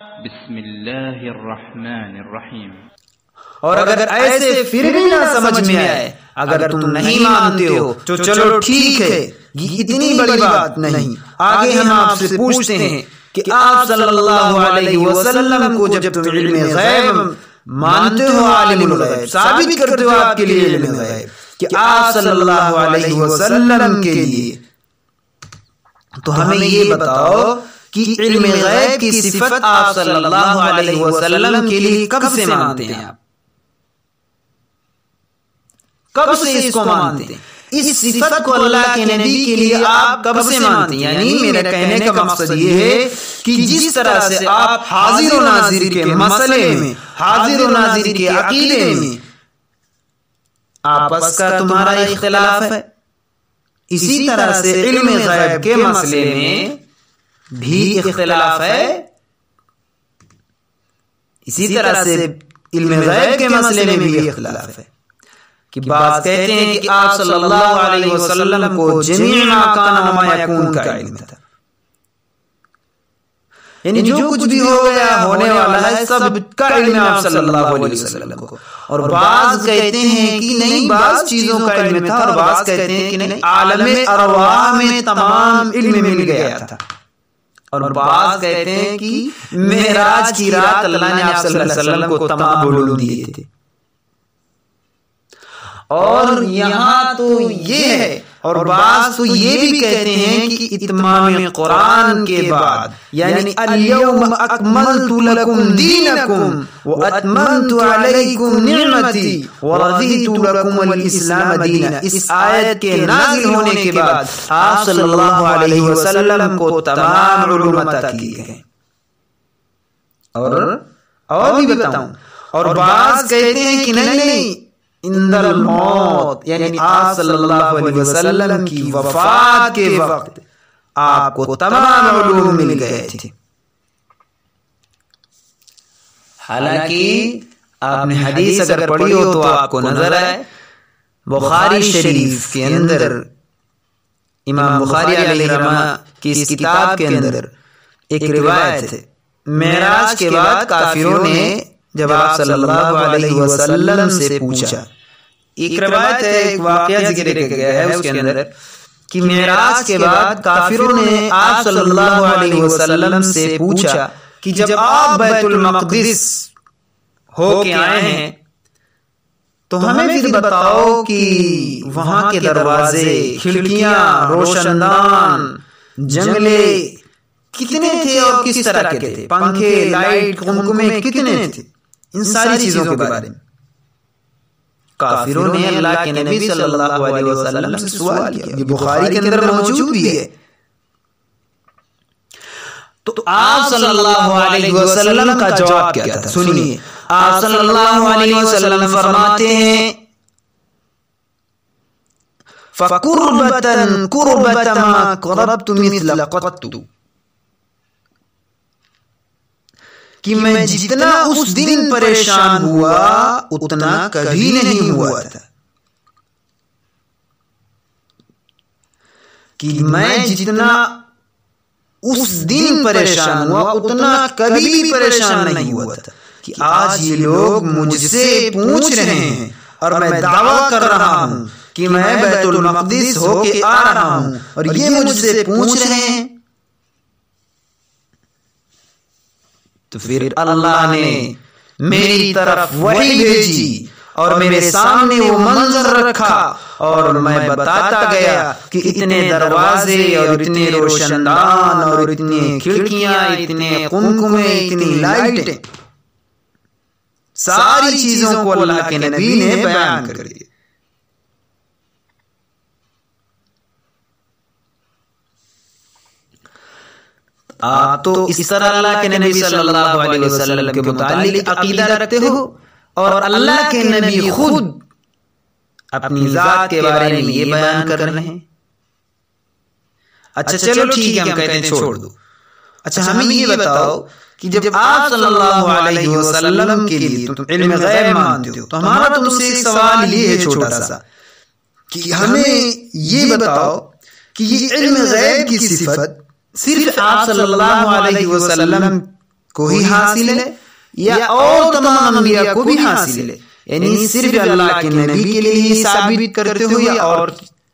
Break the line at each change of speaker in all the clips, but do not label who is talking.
بسم اللہ الرحمن الرحیم۔
اور اگر ایسے پھر بھی نہ سمجھ میں آئے، اگر تم نہیں مانتے ہو تو چلو ٹھیک ہے، یہ اتنی بڑی بات نہیں۔ آگے ہم آپ سے پوچھتے ہیں کہ آپ صلی اللہ علیہ وسلم کو جب تم علم غیب مانتے ہو، عالم الغیب ثابت کرتے ہو آپ کے لیے علم غیب کہ آپ صلی اللہ علیہ وسلم کے لیے، تو ہمیں یہ بتاؤ کہ علم غیب کی صفت آپ صلی اللہ علیہ وسلم کے لیے کب سے مانتے ہیں؟ آپ کب سے اس کو مانتے ہیں؟ اس صفت کو اللہ کے نبی کے لیے آپ کب سے مانتے ہیں؟ یعنی میرا کہنے کا مقصد یہ ہے کہ جس طرح سے آپ حاضر و ناظر کے مسئلے میں، حاضر و ناظر کے عقیدے میں آپس کا تمہارا اختلاف ہے، اسی طرح سے علم غیب کے مسئلے میں بھی اختلاف ہے۔ اسی طرح سے علم غیب کے مسئلے میں بھی اختلاف ہے کہ بعض کہتے ہیں کہ آپ صلی اللہ علیہ وسلم کو جمیع ما کان و ما یکون کا علم تھا، یعنی جو کچھ بھی ہو گیا ہونے والا ہے سب کا علم آپ صلی اللہ علیہ وسلم کو۔ اور بعض کہتے ہیں کہ نہیں، بعض چیزوں کا علم تھا، اور بعض کہتے ہیں کہ نہیں، عالم ارواح میں تمام علم مل گیا تھا، اور بعض کہتے ہیں کہ معراج کی رات اللہ نے آپ صلی اللہ علیہ وسلم کو تمام علوم دیے تھے۔ اور یہاں تو یہ ہے، اور بعض تو یہ بھی کہتے ہیں کہ اتمام قرآن کے بعد، یعنی الیوم اکملت لکم دینکم واتممت علیکم نعمتی ورضیت لکم الاسلام دینا، اس آیت کے نازل ہونے کے بعد آپ صلی اللہ علیہ وسلم کو تمام علوم عطا کی گئے۔ اور بھی بتاؤں، اور بعض کہتے ہیں کہ نہیں، عند الموت، یعنی آپ صلی اللہ علیہ وسلم کی وفات کے وقت آپ کو تمام علوم مل گئے تھے۔ حالانکہ آپ نے حدیث اگر پڑھی ہو تو آپ کو نظر آئے، بخاری شریف کے اندر امام بخاری علیہ رحمہ کی اس کتاب کے اندر ایک روایت ہے، معراج کے بعد کافروں نے جب آپ صلی اللہ علیہ وسلم سے پوچھا، ایک روایت ہے، ایک واقعہ ذکر کیا گیا ہے اس کے اندر کہ معراج کے بعد کافروں نے آپ صلی اللہ علیہ وسلم سے پوچھا کہ جب آپ بیت المقدس ہو کے آئے ہیں تو ہمیں پھر بتاؤ کہ وہاں کے دروازے، کھڑکیاں، روشن دان، جنگلے کتنے تھے اور کس طرح کے تھے، پنکھے، لائٹ، قمقمے کتنے تھے، ان ساری چیزوں کے بارے میں کافروں نے اللہ کے نبی صلی اللہ علیہ وسلم سے سوال کیا، یہ بخاری کے اندر موجود بھی ہے۔ تو آپ صلی اللہ علیہ وسلم کا جواب کیا تھا؟ سنیے، آپ صلی اللہ علیہ وسلم فرماتے ہیں فَقُرْبَةً قُرْبَةَ مَا قَرَبْتُ مِثْلَ قَطُّ، کہ میں جتنا اس دن پریشان ہوا اتنا کبھی نہیں ہوا تھا، کہ میں جتنا اس دن پریشان ہوا اتنا کبھی بھی پریشان نہیں ہوا تھا، کہ آج یہ لوگ مجھ سے پوچھ رہے ہیں اور میں دعویٰ کر رہا ہوں کہ میں بیت المقدس ہو کے آ رہا ہوں اور یہ مجھ سے پوچھ رہے ہیں، تو پھر اللہ نے میری طرف وحی بھیجی اور میرے سامنے وہ منظر رکھا اور میں بتاتا گیا کہ اتنے دروازے اور اتنے روشن دان اور اتنے کھڑکیاں، اتنے قمقمے، اتنی لائٹیں، ساری چیزوں کو اللہ کے نبی نے بیان کر دیا۔ آپ تو اس طرح اللہ کے نبی صلی اللہ علیہ وسلم کے متعلق عقیدہ رکھتے ہو، اور اللہ کے نبی خود اپنی ذات کے بارے میں یہ بیان کر رہے ہیں۔ اچھا چلو ٹھیک ہے، ہم کہتے ہیں چھوڑ دو۔ اچھا ہمیں یہ بتاؤ کہ جب آپ صلی اللہ علیہ وسلم کے لیے تم علم غیب مانتے ہو، تو ہمارا تم سے ایک سوال یہ ہے چھوٹا سا، کہ ہمیں یہ بتاؤ کہ یہ علم غیب کی صفت صرف آپ صلی اللہ علیہ وسلم کو ہی حاصل ہے یا اور تمام انبیاء کو بھی حاصل ہے؟ یعنی صرف اللہ کے نبی کے لیے ہی ثابت کرتے ہو یا اور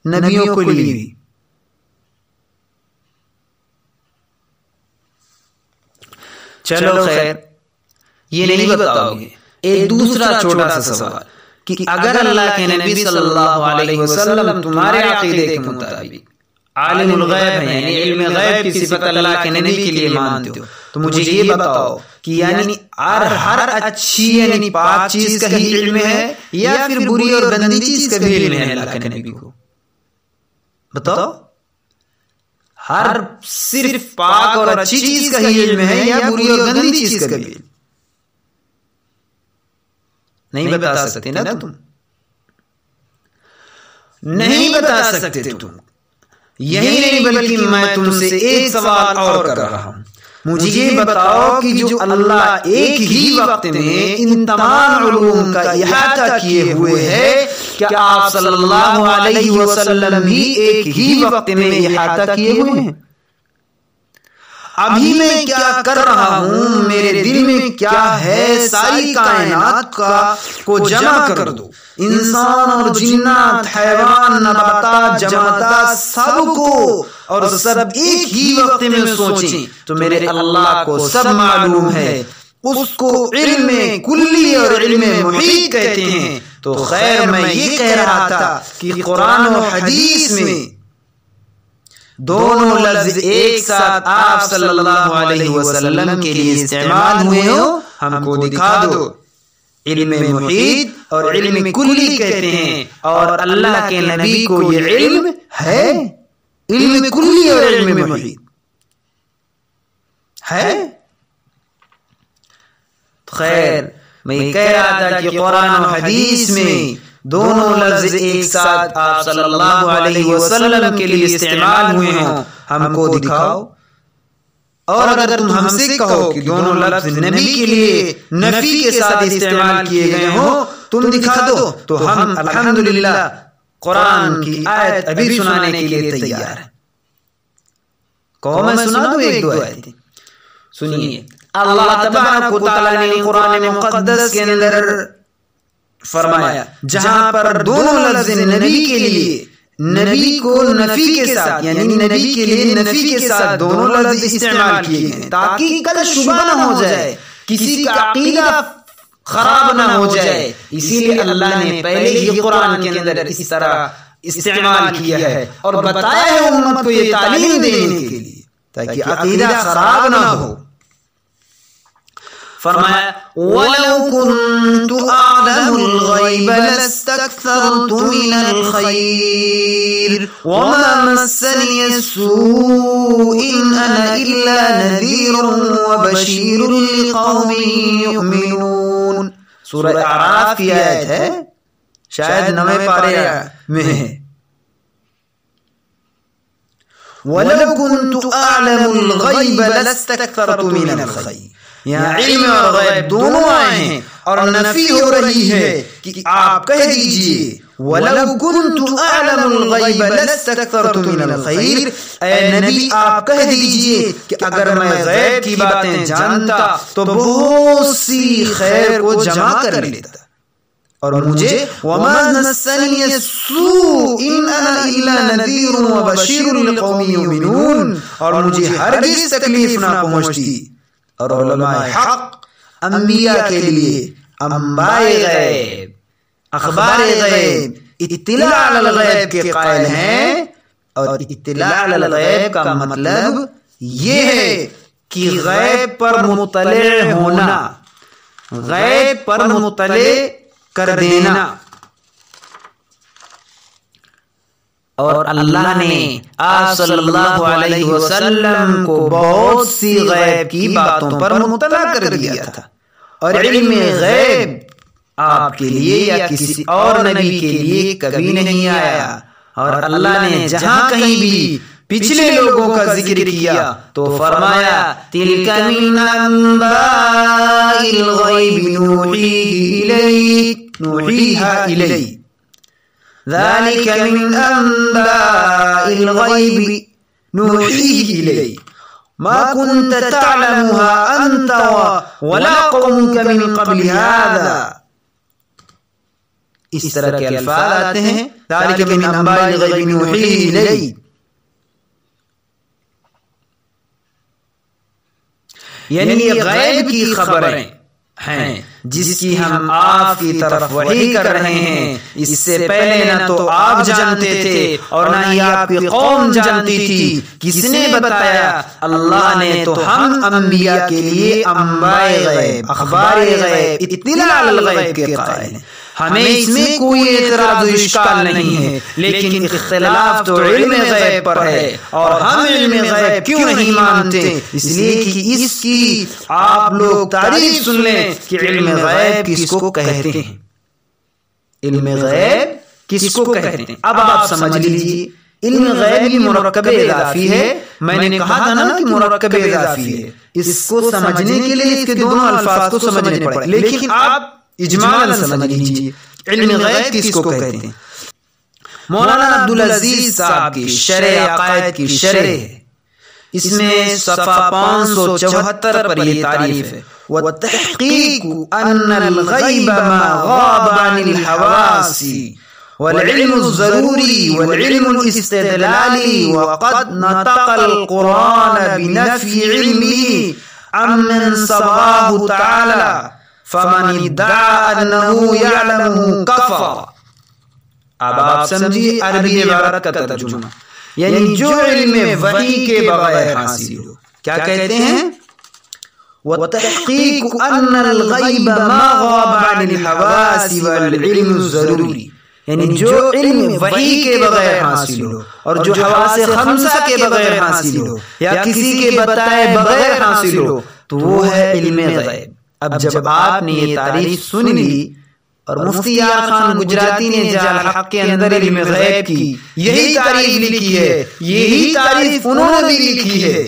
نبیوں کے لیے بھی؟ چلو خیر، یہ نہیں بتاؤ گے۔ ایک دوسرا چھوٹا سا سوال کہ اگر اللہ کے نبی صلی اللہ علیہ وسلم تمہارے عقیدے کے مطابق عالم الغیب ہے، یعنی علم غیب کی صفت اللہ کے نبی کے لیے مانتے ہو، تو مجھے یہ بتاؤ کہ یعنی ہر اچھی یعنی پاک چیز کا ہی علم ہے یا پھر بری اور گندی چیز کا بھی علم ہے اللہ کے نبی کو؟ بتاؤ، ہر صرف پاک اور اچھی چیز کا ہی علم ہے یا بری اور گندی چیز کا بھی علم؟ نہیں بتا سکتے نا تم، نہیں بتا سکتے تم۔ یہی نہیں بلکہ میں تم سے ایک سوال اور کر رہا ہوں، مجھے یہ بتاؤ کہ جو اللہ ایک ہی وقت میں ان تمام علوم کا احاطہ کیے ہوئے ہے، کیا آپ صلی اللہ علیہ وسلم بھی ایک ہی وقت میں احاطہ کیے ہوئے ہیں؟ ابھی میں کیا کر رہا ہوں، میرے دل میں کیا ہے، ساری کائنات کو جمع کر دو، انسان اور جنات، حیوان، نباتات، جمادات، سب کو، اور سب ایک ہی وقت میں سوچیں تو میرے اللہ کو سب معلوم ہے۔ اس کو علم کلی اور علم محیط کہتے ہیں۔ تو خیر، میں یہ کہہ رہا تھا کہ قرآن و حدیث میں دونوں لفظ ایک ساتھ آپ صلی اللہ علیہ وسلم کے لیے استعمال ہوئے ہو، ہم کو دکھا دو۔ علم محیط اور علم کلی کہتے ہیں، اور اللہ کے نبی کو یہ علم ہے، علم کلی اور علم محیط ہے۔ خیر، میں کہہ رہا تھا کہ قرآن و حدیث میں دونوں لفظ ایک ساتھ آپ صلی اللہ علیہ وسلم کے لیے استعمال ہوئے ہوں، ہم کو دکھاؤ۔ اور اگر تم ہم سے کہو کہ دونوں لفظ نبی کے لیے نفی کے ساتھ استعمال کیے گئے ہوں، تم دکھا دو، تو ہم الحمدللہ قرآن کی آیت ابھی سنانے کے لیے تیار ہیں۔ کہو میں سنا دوں ایک دو آیتیں؟ سنیے، اللہ تبارک و تعالیٰ نے قرآن مقدس کے اندر فرمایا، جہاں پر دونوں لفظ نبی کے لیے نبی کو نفی کے ساتھ، یعنی نبی کے لیے نفی کے ساتھ دونوں لفظ استعمال کیے گئے تاکہ کل شبہ نہ ہو جائے، کسی کا عقیدہ خراب نہ ہو جائے، اسی لیے اللہ نے پہلے ہی قرآن کے اندر اس طرح استعمال کیا ہے اور بتایا ہے امت کو یہ تعلیم دینے کے لیے تاکہ عقیدہ خراب نہ ہو۔ فرمایا وَلَوْ كُنْتُ أَعْلَمُ الْغَيْبَ لَاسْتَكْثَرْتُ مِنَ الْخَيْرِ وَمَا مَسَّنِيَ السُّوءُ إِنْ أَنَا إِلَّا نَذِيرٌ وَبَشِيرٌ لِقَوْمٍ يُؤْمِنُونَ۔ سورہ اعراف کی آیت ہے، شاید 9ویں پارے میں ہے۔ وَلَوْ كُنْتُ أَعْلَمُ الْغَيْبَ لَاسْتَكْثَرْتُ مِنَ الْخَيْرِ، یہاں علم اور غیب دونوں آئے ہیں اور نفی ہو رہی ہے کہ آپ کہہ دیجئے وَلَوْ كُنْتُ أَعْلَمُ الْغَيْبَ لَاسْتَكْثَرْتُ مِنَ الْخَيْرِ، اے نبی آپ کہہ دیجئے کہ اگر میں غیب کی باتیں جانتا تو بہت سی خیر کو جمع کر لیتا، اور مجھے وَمَا مَسَّنِيَ السُّوءُ إِنْ أَنَا إِلَّا نَذِيرٌ وَبَشِيرٌ لِقَوْمٍ يُؤْمِنُونَ، اور مجھے ہرگز تکلیف نہ پہنچتی۔ اور علماء حق انبیاء کے لیے انباء غیب، اخبار غیب، اطلاع علی الغیب کے قائل ہیں، اور اطلاع علی الغیب کا مطلب یہ ہے کہ غیب پر مطلع ہونا، غیب پر مطلع کر دینا۔ اور اللہ نے آپ صلی اللہ علیہ وسلم کو بہت سی غیب کی باتوں پر مطلع کر دیا تھا، اور علم غیب آپ کے لیے یا کسی اور نبی کے لیے کبھی نہیں آیا۔ اور اللہ نے جہاں کہیں بھی پچھلے لوگوں کا ذکر کیا تو فرمایا تِلْكَ مِنْ أَنْبَاءِ الْغَيْبِ نُوحِيهَا إِلَيْكَ ذَلِكَ مِنْ أَنْبَاءِ الْغَيْبِ نُوحِيهِ إِلَيْكَ ما كنت تعلمها أنت ولا قومك من قبل هذا. اس طرح کے الفاظ آتے ہیں ذالک من انباء الغیب نوحیہ الیک، یعنی یہ غیب کی خبریں ہیں جس کی ہم آپ کی طرف وحی کر رہے ہیں. اس سے پہلے نہ تو آپ جانتے تھے اور نہ ہی آپ کی قوم جانتی تھی. کس نے بتایا؟ اللہ نے. تو ہم انبیاء کے لیے انباء غیب، اخبار غیب، اطلاع الغیب کے قائل ہیں. ہمیں اس میں کوئی اعتراض و اشکال نہیں ہے، لیکن اختلاف تو علم غیب پر ہے. اور ہم علم غیب کیوں نہیں مانتے؟ اس لیے کہ اس کی آپ لوگ تعریف سن لیں کہ علم غیب کس کو کہتے ہیں. علم غیب کس کو کہتے ہیں اب آپ سمجھ لیجیے. علم غیب بھی مرکب اضافی ہے. میں نے کہا تھا نا کہ مرکب اضافی ہے. اس کو سمجھنے کے لیے اس کے دونوں الفاظ کو سمجھنے پڑے، لیکن آپ اجمالاً سمجھ لیجیے علم غیب کس کو کہتے ہیں. مولانا عبدالعزیز صاحب کی شرح عقائد کی شرح ہے، اس میں صفحہ 574 پر یہ تعریف ہے: وَالتَّحْقِيقُ أَنَّ الْغَيْبَ مَا غَابَ عَنِ الْحَوَاسِ وَالْعِلْمُ الضَّرُورِي وَالْعِلْمُ الْإِسْتِدْلَالِي وَقَدْ نَطَقَ الْقُرْآنَ بِنَفْيِ عِلْمِهِ عَمَّنْ صَبَاهُ تَعَالَى فمن ادعا انه يعلمه كفر. اب آپ سمجھیے عربی عبارت کا ترجمہ، یعنی جو علم وحی کے بغیر حاصل ہو. کیا کہتے ہیں؟ وَتَحْقِيقُ أَنَّ الْغَيْبَ مَا غَابَ عَنِ الْحَوَاسِ وَالْعِلْمُ الضَّرُورِي، یعنی جو علم وحی کے بغیر حاصل ہو اور جو حواس خمسہ کے بغیر حاصل ہو یا کسی کے بتائے بغیر حاصل ہو تو وہ ہے علم غیب. اب جب آپ نے یہ تعریف سن لی اور مفتی یار خان گجراتی نے جال حق کے اندر علم غیب کی یہی تعریف لکھی ہے، یہی تعریف انہوں نے بھی لکھی ہے.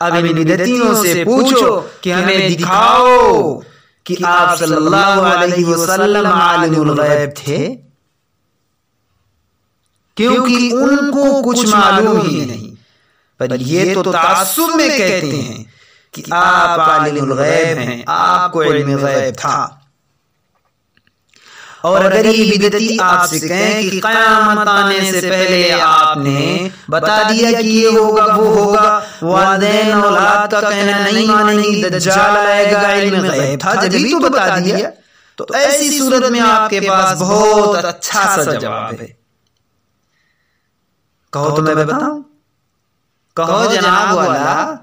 اب ان بدعتیوں سے پوچھو کہ ہمیں دکھاؤ کہ آپ صلی اللہ علیہ وسلم عالم الغیب تھے، کیونکہ ان کو کچھ معلوم ہی نہیں. پر یہ تو تعصب میں کہتے ہیں کہ آپ عالم الغیب ہیں، آپ کو علم غیب تھا. اور اگر یہ بدعتی آپ سے کہیں کہ قیامت آنے سے پہلے آپ نے بتا دیا کہ یہ ہوگا وہ ہوگا، والدین اولاد کا کہنا نہیں مانیں گے، دجال آئے گا، علم غیب تھا جبھی تو بتا دیا، تو ایسی صورت میں آپ کے پاس بہت اچھا سا جواب ہے. کہو تو میں بتاؤں؟ کہو جناب والا،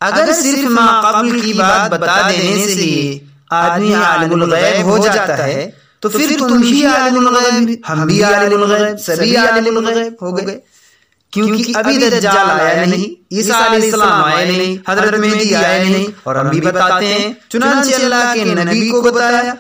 اگر صرف ما قبل کی بات بتا دینے سے ہی آدمی عالم الغیب ہو جاتا ہے تو پھر تم بھی عالم الغیب، ہم بھی عالم الغیب، سبھی عالم الغیب ہو گئے. کیونکہ ابھی دجال آیا نہیں، عیسیٰ علیہ السلام آئے نہیں، حضرت مہدی آئے نہیں، اور ہم بھی بتاتے ہیں. چنانچہ اللہ کے نبی کو بتایا،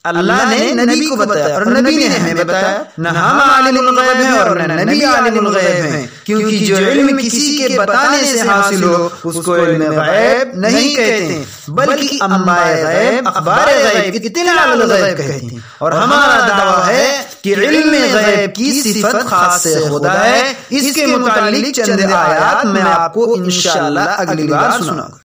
اللہ نے نبی کو بتایا اور نبی نے ہمیں بتایا. نہ ہم عالم الغیب ہیں اور نہ نبی عالم الغیب ہیں، کیونکہ جو علم کسی کے بتانے سے حاصل ہو اس کو علم غیب نہیں کہتے، بلکہ انباء غیب، اخبار غیب، اطلاع الغیب کہتے ہیں. اور ہمارا دعویٰ ہے کہ علم غیب کی صفت خاص سے خدا ہے. اس کے متعلق چند آیات میں آپ کو انشاءاللہ اگلی بار سناؤں گا.